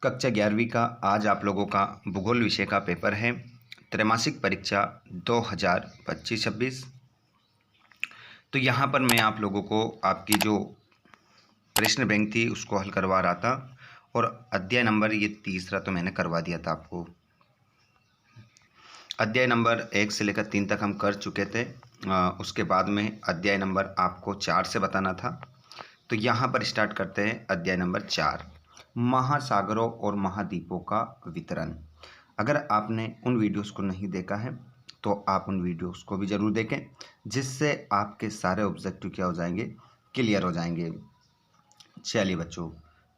कक्षा 11वीं का आज आप लोगों का भूगोल विषय का पेपर है। त्रैमासिक परीक्षा 2025-26। तो यहाँ पर मैं आप लोगों को आपकी जो प्रश्न बैंक थी उसको हल करवा रहा था और अध्याय नंबर ये तीसरा तो मैंने करवा दिया था आपको। अध्याय नंबर 1 से लेकर 3 तक हम कर चुके थे। उसके बाद में अध्याय नंबर आपको 4 से बताना था। तो यहाँ पर स्टार्ट करते हैं अध्याय नंबर 4, महासागरों और महाद्वीपों का वितरण। अगर आपने उन वीडियोस को नहीं देखा है तो आप उन वीडियोस को भी ज़रूर देखें, जिससे आपके सारे ऑब्जेक्टिव क्या हो जाएंगे, क्लियर हो जाएंगे। चलिए बच्चों,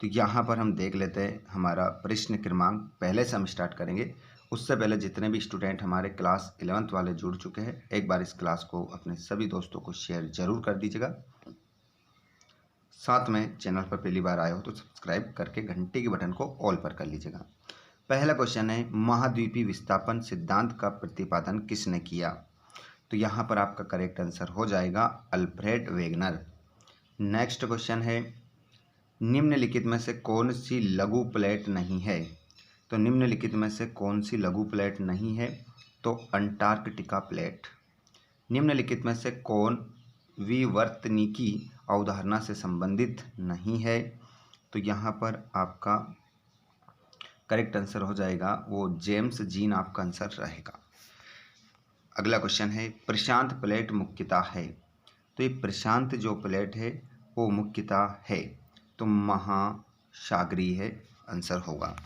तो यहाँ पर हम देख लेते हैं हमारा प्रश्न क्रमांक। पहले से हम स्टार्ट करेंगे। उससे पहले जितने भी स्टूडेंट हमारे क्लास 11th वाले जुड़ चुके हैं, एक बार इस क्लास को अपने सभी दोस्तों को शेयर ज़रूर कर दीजिएगा। साथ में चैनल पर पहली बार आए हो तो सब्सक्राइब करके घंटे के बटन को ऑल पर कर लीजिएगा। पहला क्वेश्चन है, महाद्वीपीय विस्थापन सिद्धांत का प्रतिपादन किसने किया? तो यहाँ पर आपका करेक्ट आंसर हो जाएगा अल्फ्रेड वेगनर। नेक्स्ट क्वेश्चन है, निम्नलिखित में से कौन सी लघु प्लेट नहीं है? तो निम्नलिखित में से कौन सी लघु प्लेट नहीं है? तो अंटार्कटिका प्लेट। निम्नलिखित में से कौन विवर्तनिकी अवधारणा से संबंधित नहीं है? तो यहाँ पर आपका करेक्ट आंसर हो जाएगा वो जेम्स जीन आपका आंसर रहेगा। अगला क्वेश्चन है, प्रशांत प्लेट मुख्यतः है? तो ये प्रशांत जो प्लेट है वो मुख्यतः है तो महासागरीय है आंसर होगा।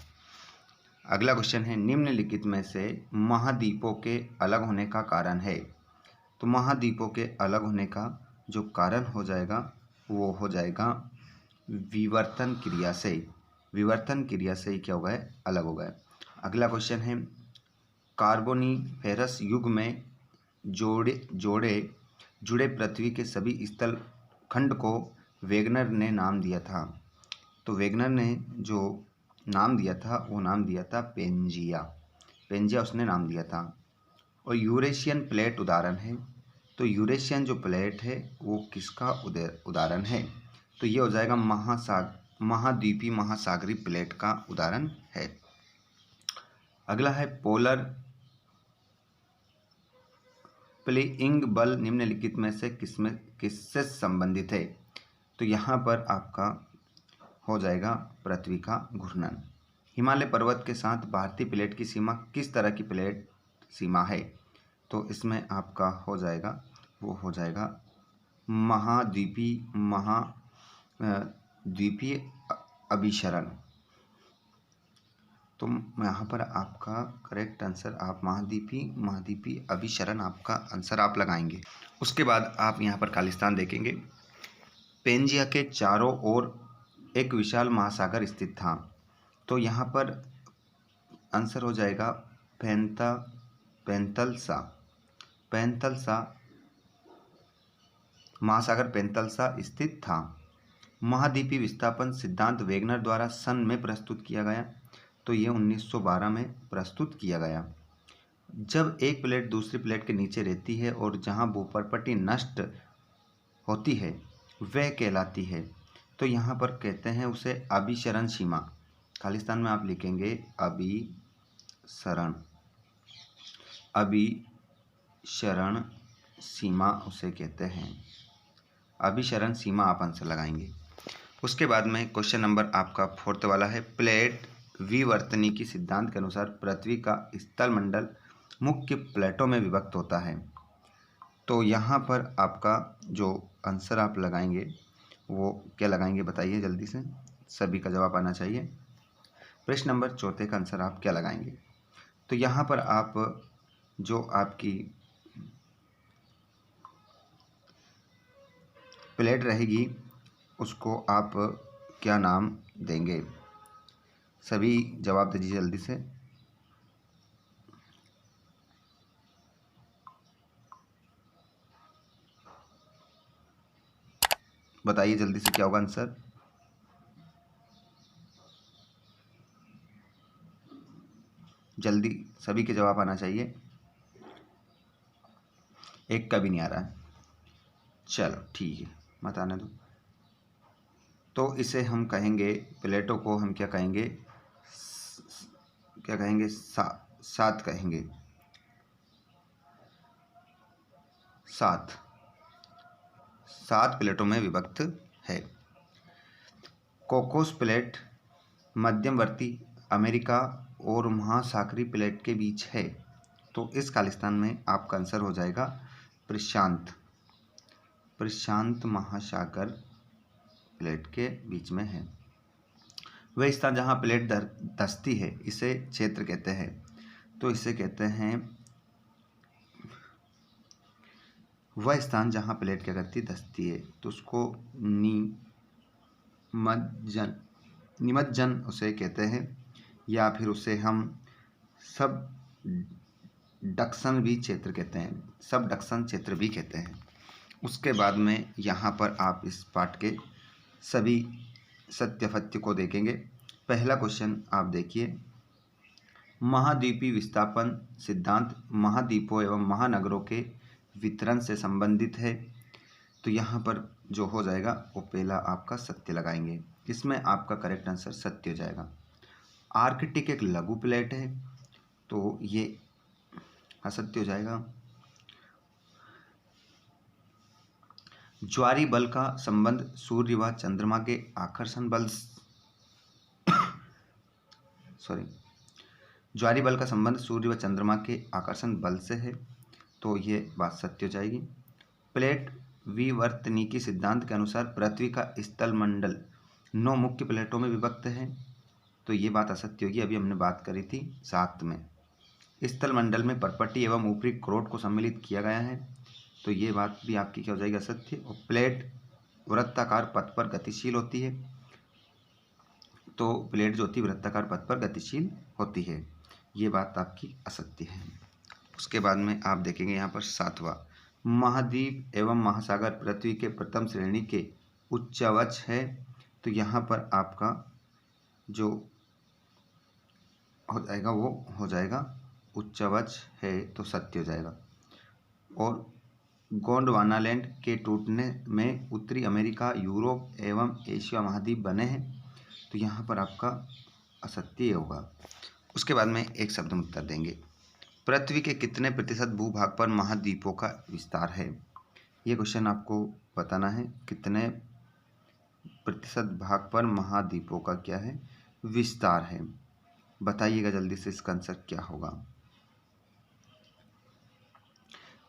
अगला क्वेश्चन है, निम्नलिखित में से महाद्वीपों के अलग होने का कारण है? तो महाद्वीपों के अलग होने का जो कारण हो जाएगा वो हो जाएगा विवर्तन क्रिया से। विवर्तन क्रिया से ही क्या हो गए, अलग हो गए। अगला क्वेश्चन है, कार्बोनिफेरस युग में जुड़े पृथ्वी के सभी स्थल खंड को वेगनर ने नाम दिया था। तो वेगनर ने जो नाम दिया था वो नाम दिया था पेंजिया। पेंजिया उसने नाम दिया था। और यूरेशियन प्लेट उदाहरण है? तो यूरेशियन जो प्लेट है वो किसका उदाहरण है? तो ये हो जाएगा महाद्वीपीय महासागरीय प्लेट का उदाहरण है। अगला है, पोलर प्लेइंग बल निम्नलिखित में से किससे संबंधित है? तो यहाँ पर आपका हो जाएगा पृथ्वी का घूर्णन। हिमालय पर्वत के साथ भारतीय प्लेट की सीमा किस तरह की प्लेट सीमा है? तो इसमें आपका हो जाएगा वो हो जाएगा द्वीपीय अभिसरण। तो यहाँ पर आपका करेक्ट आंसर आप महाद्वीपीय अभिसरण आपका आंसर आप लगाएंगे। उसके बाद आप यहाँ पर खालिस्तान देखेंगे। पेंजिया के चारों ओर एक विशाल महासागर स्थित था। तो यहाँ पर आंसर हो जाएगा पैंतलसा महासागर पैंतलसा स्थित था। महाद्वीपीय विस्थापन सिद्धांत वेगनर द्वारा सन में प्रस्तुत किया गया। तो ये 1912 में प्रस्तुत किया गया। जब एक प्लेट दूसरी प्लेट के नीचे रहती है और जहां भूपर्पटी नष्ट होती है वह कहलाती है। तो यहाँ पर कहते हैं उसे अभिसरण सीमा। खालिस्तान में आप लिखेंगे अभिसरण सीमा उसे कहते हैं। अभिसरण सीमा आप आंसर लगाएंगे। उसके बाद में क्वेश्चन नंबर आपका 4th वाला है, प्लेट विवर्तनिकी सिद्धांत के अनुसार पृथ्वी का स्थल मंडल मुख्य प्लेटों में विभक्त होता है। तो यहाँ पर आपका जो आंसर आप लगाएंगे वो क्या लगाएंगे बताइए जल्दी से, सभी का जवाब आना चाहिए। प्रश्न नंबर 4 का आंसर आप क्या लगाएंगे? तो यहाँ पर आप जो आपकी प्लेट रहेगी उसको आप क्या नाम देंगे? सभी जवाब दीजिए जल्दी से। बताइए जल्दी से क्या होगा आंसर। जल्दी सभी के जवाब आना चाहिए। एक का भी नहीं आ रहा है। चलो ठीक है, मत आने दो। तो इसे हम कहेंगे, प्लेटों को हम क्या कहेंगे, क्या कहेंगे, 7 कहेंगे, 7 प्लेटों में विभक्त है। कोकोस प्लेट मध्यवर्ती अमेरिका और महासागरीय प्लेट के बीच है, तो इस खालिस्तान में आपका आंसर हो जाएगा प्रशांत महासागर प्लेट के बीच में है। वह स्थान जहाँ प्लेट धंसती है इसे क्षेत्र कहते हैं, तो इसे कहते हैं, वह स्थान जहाँ प्लेट क्या करती धंसती है तो उसको निमज्जन उसे कहते हैं, या फिर उसे हम सबडक्शन भी क्षेत्र कहते हैं, सबडक्शन क्षेत्र भी कहते हैं। उसके बाद में यहाँ पर आप इस पाठ के सभी सत्याफत्य को देखेंगे। पहला क्वेश्चन आप देखिए, महाद्वीपीय विस्थापन सिद्धांत महाद्वीपों एवं महानगरों के वितरण से संबंधित है, तो यहाँ पर जो हो जाएगा वो पहला आपका सत्य लगाएंगे। इसमें आपका करेक्ट आंसर सत्य हो जाएगा। आर्कटिक एक लघु प्लेट है, तो ये असत्य हो जाएगा। ज्वारीय बल का संबंध सूर्य व चंद्रमा के आकर्षण बल ज्वारीय बल का संबंध सूर्य व चंद्रमा के आकर्षण बल से है, तो ये बात सत्य हो जाएगी। प्लेट विवर्तनिकी सिद्धांत के अनुसार पृथ्वी का स्थल मंडल 9 मुख्य प्लेटों में विभक्त है, तो ये बात असत्य होगी। अभी हमने बात करी थी 7 में। स्थल मंडल में परपटी एवं ऊपरी क्रोट को सम्मिलित किया गया है, तो ये बात भी आपकी क्या हो जाएगी, असत्य। और प्लेट वृत्ताकार पथ पर गतिशील होती है, तो प्लेट जो होती है वृत्ताकार पथ पर गतिशील होती है, ये बात आपकी असत्य है। उसके बाद में आप देखेंगे यहाँ पर 7वां, महाद्वीप एवं महासागर पृथ्वी के प्रथम श्रेणी के उच्चवच है, तो यहाँ पर आपका जो हो जाएगा वो हो जाएगा उच्चवच है, तो सत्य हो जाएगा। और गोंडवानालैंड के टूटने में उत्तरी अमेरिका, यूरोप एवं एशिया महाद्वीप बने हैं, तो यहाँ पर आपका असत्य होगा। उसके बाद में एक शब्द में उत्तर देंगे, पृथ्वी के कितने प्रतिशत भूभाग पर महाद्वीपों का विस्तार है। ये क्वेश्चन आपको बताना है, कितने प्रतिशत भाग पर महाद्वीपों का क्या है, विस्तार है। बताइएगा जल्दी से इसका आंसर क्या होगा।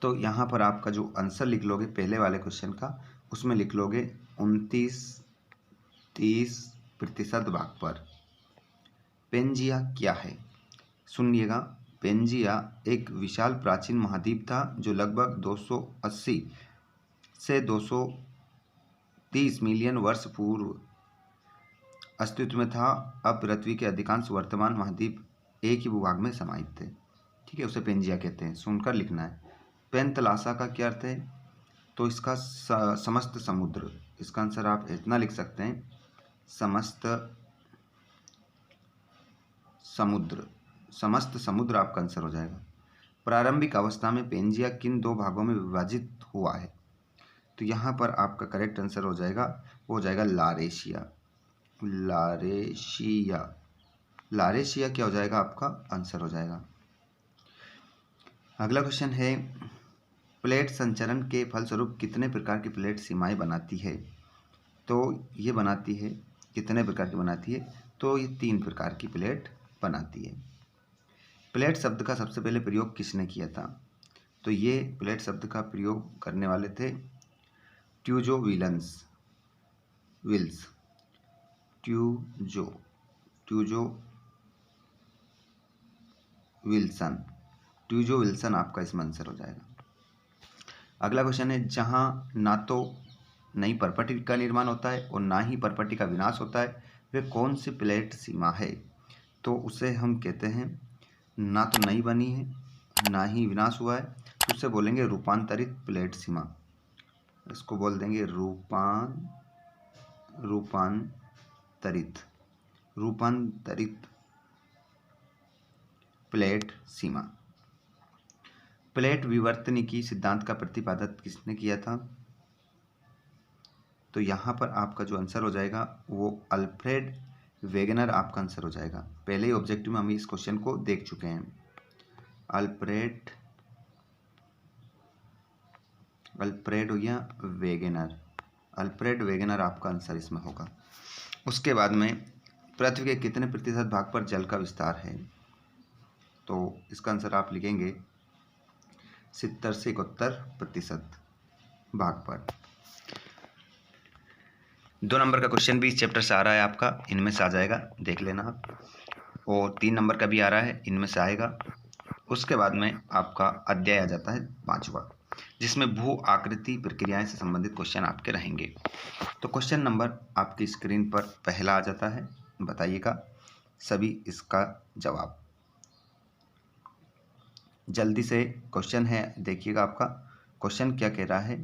तो यहाँ पर आपका जो आंसर लिख लोगे पहले वाले क्वेश्चन का, उसमें लिख लोगे 29-30% भाग पर। पेंजिया क्या है, सुनिएगा। पेंजिया एक विशाल प्राचीन महाद्वीप था जो लगभग 280 से 230 मिलियन वर्ष पूर्व अस्तित्व में था। अब पृथ्वी के अधिकांश वर्तमान महाद्वीप एक ही भूभाग में समाहित थे, ठीक है, उसे पेंजिया कहते हैं, सुनकर लिखना है। पेंतलासा का क्या अर्थ है, तो इसका समस्त समुद्र, इसका आंसर आप इतना लिख सकते हैं, समस्त समुद्र आपका आंसर हो जाएगा। प्रारंभिक अवस्था में पेंजिया किन 2 भागों में विभाजित हुआ है, तो यहाँ पर आपका करेक्ट आंसर हो जाएगा, वो हो जाएगा लारेशिया क्या हो जाएगा, आपका आंसर हो जाएगा। अगला क्वेश्चन है, प्लेट संचरण के फलस्वरूप कितने प्रकार की प्लेट सीमाएं बनाती है, तो ये बनाती है, कितने प्रकार की बनाती है, तो ये 3 प्रकार की प्लेट बनाती है। प्लेट शब्द का सबसे पहले प्रयोग किसने किया था, तो ये प्लेट शब्द का प्रयोग करने वाले थे ट्यूजो विल्सन आपका इसमें आंसर हो जाएगा। अगला क्वेश्चन है, जहाँ ना तो नई परपटी का निर्माण होता है और ना ही परपटी का विनाश होता है, वे कौन सी प्लेट सीमा है, तो उसे हम कहते हैं, ना तो नई बनी है ना ही विनाश हुआ है, तो उसे बोलेंगे रूपांतरित प्लेट सीमा। इसको बोल देंगे रूपांतरित प्लेट सीमा। प्लेट विवर्तनिकी सिद्धांत का प्रतिपादन किसने किया था, तो यहाँ पर आपका जो आंसर हो जाएगा वो अल्फ्रेड वेगनर आपका आंसर हो जाएगा। पहले ही ऑब्जेक्टिव में हम इस क्वेश्चन को देख चुके हैं। अल्फ्रेड हो गया वेगनर, अल्फ्रेड वेगनर आपका आंसर इसमें होगा। उसके बाद में पृथ्वी के कितने प्रतिशत भाग पर जल का विस्तार है? तो इसका आंसर आप लिखेंगे 70 से 71% भाग पर। 2 नंबर का क्वेश्चन भी इस चैप्टर से आ रहा है आपका, इनमें से आ जाएगा, देख लेना आप। और 3 नंबर का भी आ रहा है, इनमें से आएगा। उसके बाद में आपका अध्याय आ जाता है 5वां, जिसमें भू आकृति प्रक्रियाएं से संबंधित क्वेश्चन आपके रहेंगे। तो क्वेश्चन नंबर आपकी स्क्रीन पर पहला आ जाता है, बताइएगा सभी इसका जवाब। जल्दी से क्वेश्चन है, देखिएगा आपका क्वेश्चन क्या कह रहा है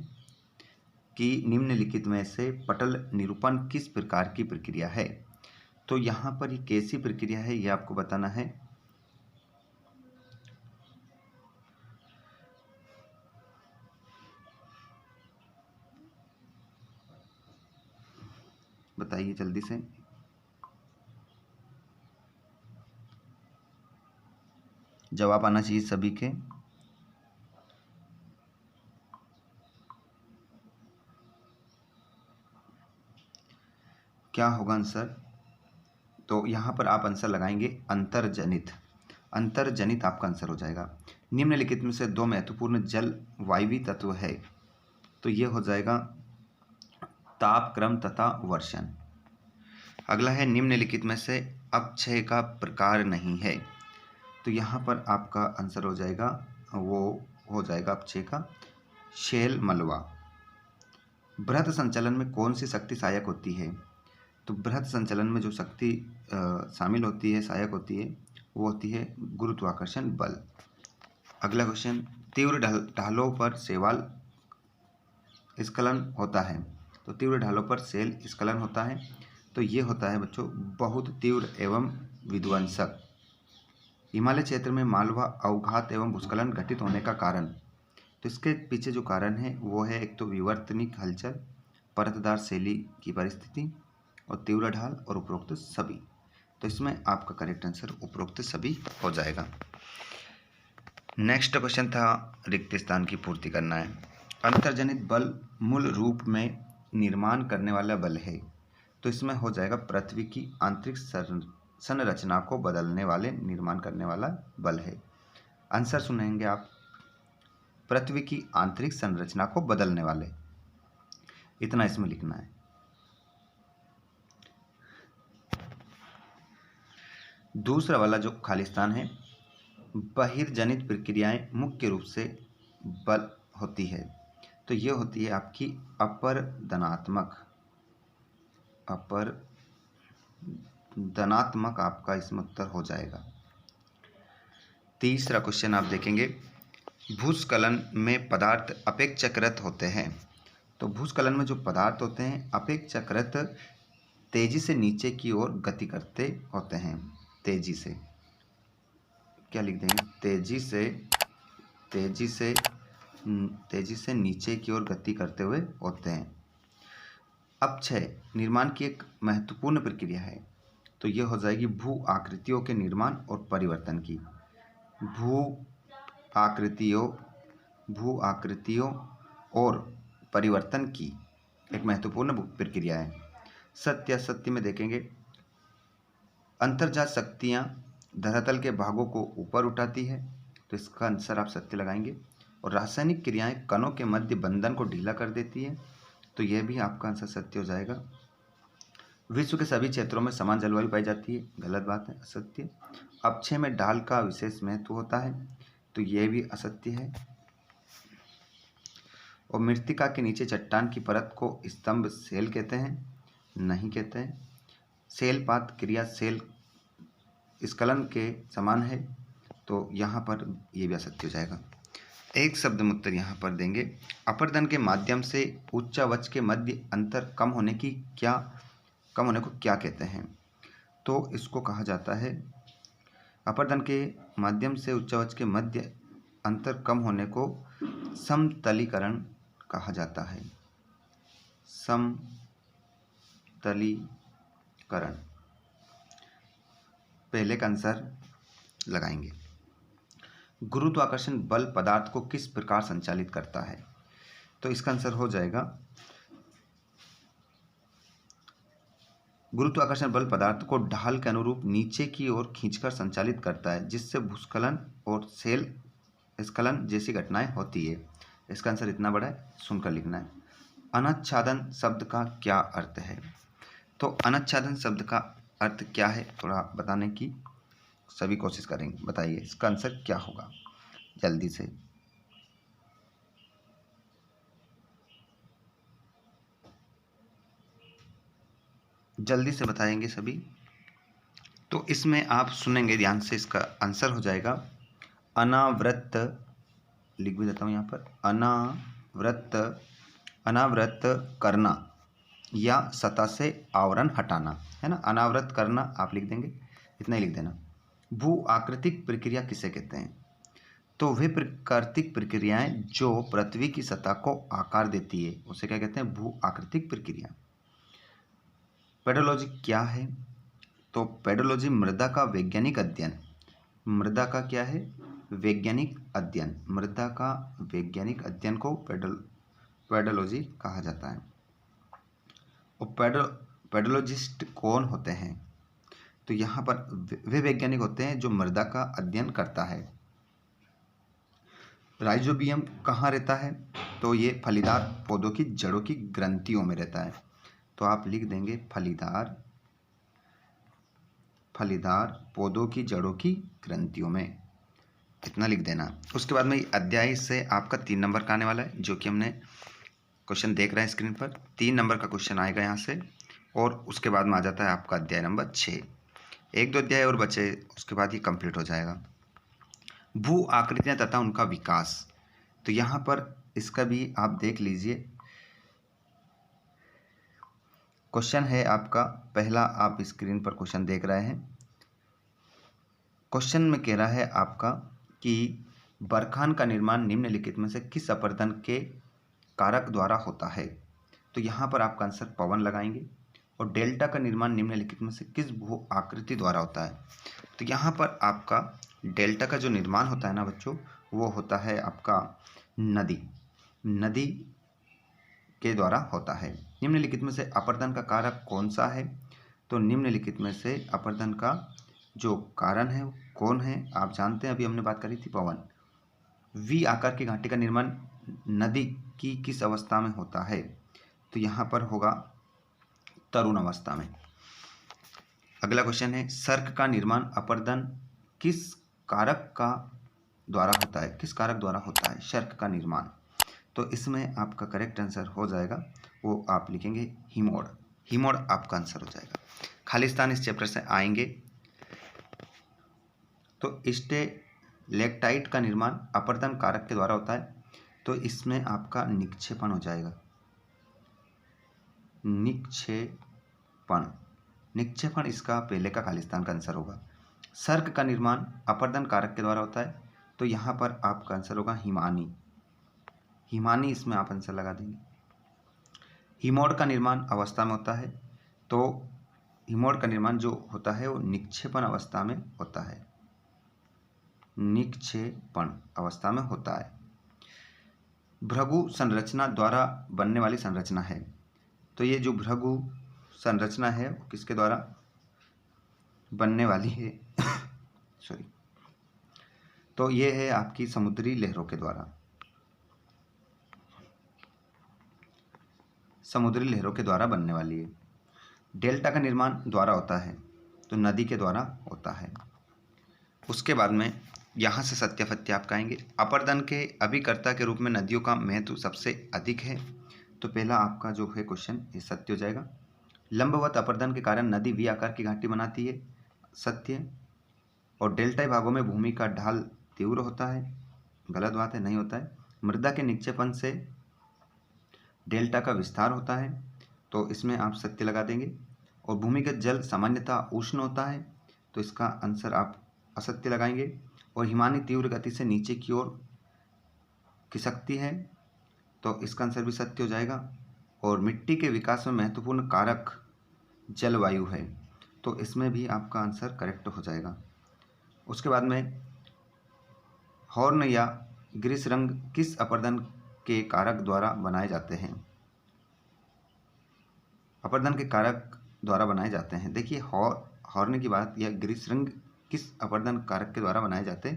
कि निम्नलिखित में से पटल निरूपण किस प्रकार की प्रक्रिया है? तो यहाँ पर ये कैसी प्रक्रिया है ये आपको बताना है। बताइए जल्दी से। जवाब आना चाहिए सभी के। क्या होगा आंसर? तो यहाँ पर आप आंसर लगाएंगे अंतर्जनित। अंतर्जनित आपका आंसर हो जाएगा। निम्नलिखित में से 2 महत्वपूर्ण जल वायवीय तत्व है, तो ये हो जाएगा तापक्रम तथा वर्षण। अगला है निम्नलिखित में से अपक्षय का प्रकार नहीं है, तो यहाँ पर आपका आंसर हो जाएगा, वो हो जाएगा अपक्षय का शैल मलवा। बृहत संचलन में कौन सी शक्ति सहायक होती है? तो बृहत संचलन में जो शक्ति शामिल होती है, सहायक होती है, वो होती है गुरुत्वाकर्षण बल। अगला क्वेश्चन, तीव्र ढालों पर शैवाल स्खलन होता है, तो तीव्र ढालों पर शैल स्खलन होता है, तो ये होता है बच्चों बहुत तीव्र एवं विध्वंसक। हिमालय क्षेत्र में मालवा अवघात एवं भूस्खलन घटित होने का कारण, तो इसके पीछे जो कारण है वो है एक तो विवर्तनिक हलचल, परतदार शैली की परिस्थिति और तीव्र ढाल और उपरोक्त सभी। तो इसमें आपका करेक्ट आंसर उपरोक्त सभी हो जाएगा। नेक्स्ट क्वेश्चन था रिक्त स्थान की पूर्ति करना है। अंतर्जनित बल मूल रूप में निर्माण करने वाला बल है, तो इसमें हो जाएगा पृथ्वी की आंतरिक संरचना को बदलने वाले निर्माण करने वाला बल है। आंसर सुनेंगे आप, पृथ्वी की आंतरिक संरचना को बदलने वाले, इतना इसमें लिखना है। दूसरा वाला जो खालिस्तान है, बहिर्जनित प्रक्रियाएं मुख्य रूप से बल होती है, तो ये होती है आपकी अपरदनात्मक आपका इसमें उत्तर हो जाएगा। तीसरा क्वेश्चन आप देखेंगे, भूस्खलन में पदार्थ अपेक्षाकृत होते हैं, तो भूस्खलन में जो पदार्थ होते हैं अपेक्षाकृत तेजी से नीचे की ओर गति करते होते हैं। तेजी से क्या लिख देंगे? तेजी से नीचे की ओर गति करते हुए होते हैं। अपक्षय निर्माण की एक महत्वपूर्ण प्रक्रिया है, तो यह हो जाएगी भू आकृतियों के निर्माण और परिवर्तन की। भू आकृतियों और परिवर्तन की एक महत्वपूर्ण प्रक्रिया है। सत्य असत्य में देखेंगे, अंतर्जात शक्तियाँ धरातल के भागों को ऊपर उठाती है, तो इसका आंसर आप सत्य लगाएंगे। और रासायनिक क्रियाएं कणों के मध्य बंधन को ढीला कर देती है, तो यह भी आपका आंसर सत्य हो जाएगा। विश्व के सभी क्षेत्रों में समान जलवायु पाई जाती है, गलत बात है, असत्य। अपक्षय में ढाल का विशेष महत्व होता है, तो यह भी असत्य है। और मृत्तिका के नीचे चट्टान की परत को स्तंभ शैल कहते हैं, नहीं कहते हैं। शैलपात क्रिया शैल स्खलन के समान है, तो यहाँ पर ये भी असत्य हो जाएगा। एक शब्द में उत्तर यहाँ पर देंगे, अपरदन के माध्यम से उच्चावच के मध्य अंतर कम होने को क्या कहते हैं? तो इसको कहा जाता है, अपरदन के माध्यम से उच्चावच के मध्य अंतर कम होने को समतलीकरण कहा जाता है। समतलीकरण। पहले का आंसर लगाएंगे। गुरुत्वाकर्षण बल पदार्थ को किस प्रकार संचालित करता है? तो इसका आंसर हो जाएगा, गुरुत्वाकर्षण बल पदार्थ को ढाल के अनुरूप नीचे की ओर खींचकर संचालित करता है, जिससे भूस्खलन और सेल स्खलन जैसी घटनाएं होती है। इसका आंसर इतना बड़ा है, सुनकर लिखना है। अनच्छादन शब्द का क्या अर्थ है? तो अनच्छादन शब्द का अर्थ क्या है, थोड़ा बताने की सभी कोशिश करेंगे। बताइए इसका आंसर क्या होगा, जल्दी से। जल्दी से बताएंगे सभी। तो इसमें आप सुनेंगे ध्यान से, इसका आंसर हो जाएगा अनावृत, लिख भी देता हूँ यहाँ पर, अनावृत करना या सतह से आवरण हटाना, है ना। अनावृत करना आप लिख देंगे, इतना ही लिख देना। भू आकृतिक प्रक्रिया किसे कहते हैं? तो वे प्राकृतिक प्रक्रियाएं जो पृथ्वी की सतह को आकार देती है उसे क्या कहते हैं? भू आकृतिक प्रक्रिया। पेडोलॉजी क्या है? तो पेडोलॉजी मृदा का वैज्ञानिक अध्ययन। मृदा का क्या है? वैज्ञानिक अध्ययन। मृदा का वैज्ञानिक अध्ययन को पेडोलॉजी कहा जाता है। और पेडोलॉजिस्ट कौन होते हैं? तो यहाँ पर वे वैज्ञानिक होते हैं जो मृदा का अध्ययन करता है। राइजोबियम कहाँ रहता है? तो ये फलीदार पौधों की जड़ों की ग्रंथियों में रहता है। तो आप लिख देंगे फलीदार पौधों की जड़ों की ग्रंथियों में, इतना लिख देना। उसके बाद में अध्याय से आपका 3 नंबर का आने वाला है, जो कि हमने क्वेश्चन देख रहे हैं स्क्रीन पर। 3 नंबर का क्वेश्चन आएगा यहाँ से, और उसके बाद में आ जाता है आपका अध्याय नंबर 6। 1-2 अध्याय और बचे, उसके बाद ये कंप्लीट हो जाएगा। भू आकृतियाँ तथा उनका विकास। तो यहाँ पर इसका भी आप देख लीजिए, क्वेश्चन है आपका पहला, आप स्क्रीन पर क्वेश्चन देख रहे हैं। क्वेश्चन में कह रहा है आपका कि बरखान का निर्माण निम्नलिखित में से किस अपरदन के कारक द्वारा होता है? तो यहाँ पर आपका आंसर पवन लगाएंगे। और डेल्टा का निर्माण निम्नलिखित में से किस भू आकृति द्वारा होता है? तो यहाँ पर आपका डेल्टा का जो निर्माण होता है ना बच्चों, वो होता है आपका नदी के द्वारा होता है। निम्नलिखित में से अपरदन का कारक कौन सा है? तो निम्नलिखित में से अपरदन का जो कारण है कौन है? आप जानते हैं, अभी हमने बात करी थी, पवन। वी आकार की घाटी का निर्माण नदी की किस अवस्था में होता है? तो यहाँ पर होगा तरुण अवस्था में। अगला क्वेश्चन है, सर्क का निर्माण अपरदन किस कारक का द्वारा होता है? किस कारक द्वारा होता है सर्क का निर्माण? तो इसमें आपका करेक्ट आंसर हो जाएगा, वो आप लिखेंगे हीमोड। हीमोड आपका आंसर हो जाएगा। खालिस्तान इस चैप्टर से आएंगे। तो स्टेलेक्टाइट का निर्माण अपरदन कारक के द्वारा होता है। तो इसमें आपका निक्षेपण हो जाएगा, निक्षेपण इसका पहले का खालिस्तान का आंसर होगा। सर्क का निर्माण अपरदन कारक के द्वारा होता है। तो यहाँ पर आपका आंसर होगा हिमानी, इसमें आप आंसर लगा देंगे। हीमोड का निर्माण अवस्था में होता है। तो हीमोड का निर्माण जो होता है वो निक्षेपण अवस्था में होता है, निक्षेपण अवस्था में होता है। भृगु संरचना द्वारा बनने वाली संरचना है। तो ये जो भृगु संरचना है वो किसके द्वारा बनने वाली है? सॉरी, तो ये है आपकी समुद्री लहरों के द्वारा, समुद्री लहरों के द्वारा बनने वाली है। डेल्टा का निर्माण द्वारा होता है, तो नदी के द्वारा होता है। उसके बाद में यहाँ से सत्यापत्य आप कहेंगे। अपरदन के अभिकर्ता के रूप में नदियों का महत्व सबसे अधिक है। तो पहला आपका जो है क्वेश्चन ये सत्य हो जाएगा। लंबवत अपरदन के कारण नदी वी आकार की घाटी बनाती है, सत्य। और डेल्टाई भागों में भूमि का ढाल तीव्र होता है, गलत बात है, नहीं होता है। मृदा के निक्षेपण से डेल्टा का विस्तार होता है, तो इसमें आप सत्य लगा देंगे। और भूमिगत जल सामान्यतः उष्ण होता है, तो इसका आंसर आप असत्य लगाएंगे। और हिमानी तीव्र गति से नीचे की ओर खिसकती है, तो इसका आंसर भी सत्य हो जाएगा। और मिट्टी के विकास में महत्वपूर्ण कारक जलवायु है, तो इसमें भी आपका आंसर करेक्ट हो जाएगा। उसके बाद में हॉर्न या ग्रीस रंग किस अपर्दन के कारक द्वारा बनाए जाते हैं? अपर्दन के कारक द्वारा बनाए जाते हैं। देखिए हॉर्न की बात या ग्रीस रंग किस अपर्दन कारक के द्वारा बनाए जाते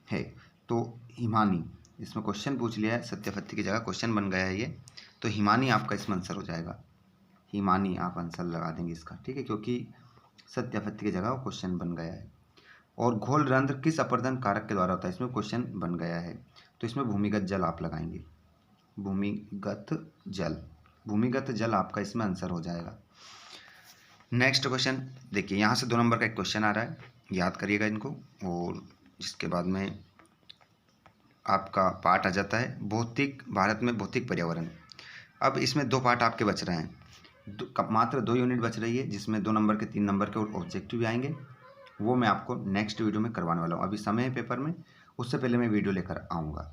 हैं? तो हिमानी, इसमें क्वेश्चन पूछ लिया है, सत्यापत्ति की जगह क्वेश्चन बन गया है ये, तो हिमानी आपका इसमें आंसर हो जाएगा। हिमानी आप आंसर लगा देंगे इसका, ठीक है, क्योंकि सत्यापत्ति की जगह वो क्वेश्चन बन गया है। और घोल रंध्र किस अपर्दन कारक के द्वारा होता है? इसमें क्वेश्चन बन गया है, तो इसमें भूमिगत जल आप लगाएंगे। भूमिगत जल आपका इसमें आंसर हो जाएगा। नेक्स्ट क्वेश्चन देखिए, यहाँ से 2 नंबर का एक क्वेश्चन आ रहा है, याद करिएगा इनको। और जिसके बाद में आपका पार्ट आ जाता है भौतिक, भारत में भौतिक पर्यावरण। अब इसमें 2 पार्ट आपके बच रहे हैं, मात्र 2 यूनिट बच रही है, जिसमें 2 नंबर के 3 नंबर के और ऑब्जेक्टिव भी आएंगे। वो मैं आपको नेक्स्ट वीडियो में करवाने वाला हूँ। अभी समय है पेपर में, उससे पहले मैं वीडियो लेकर आऊँगा,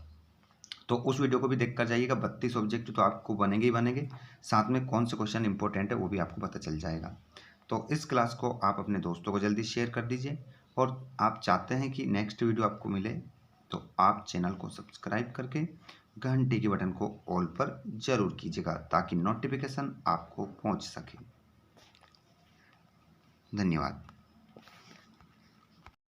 तो उस वीडियो को भी देख कर जाइएगा। 32 ऑब्जेक्टिव तो आपको बनेंगे ही बनेंगे, साथ में कौन से क्वेश्चन इंपॉर्टेंट है वो भी आपको पता चल जाएगा। तो इस क्लास को आप अपने दोस्तों को जल्दी शेयर कर दीजिए, और आप चाहते हैं कि नेक्स्ट वीडियो आपको मिले तो आप चैनल को सब्सक्राइब करके घंटी के बटन को ऑल पर जरूर कीजिएगा, ताकि नोटिफिकेशन आपको पहुंच सके। धन्यवाद।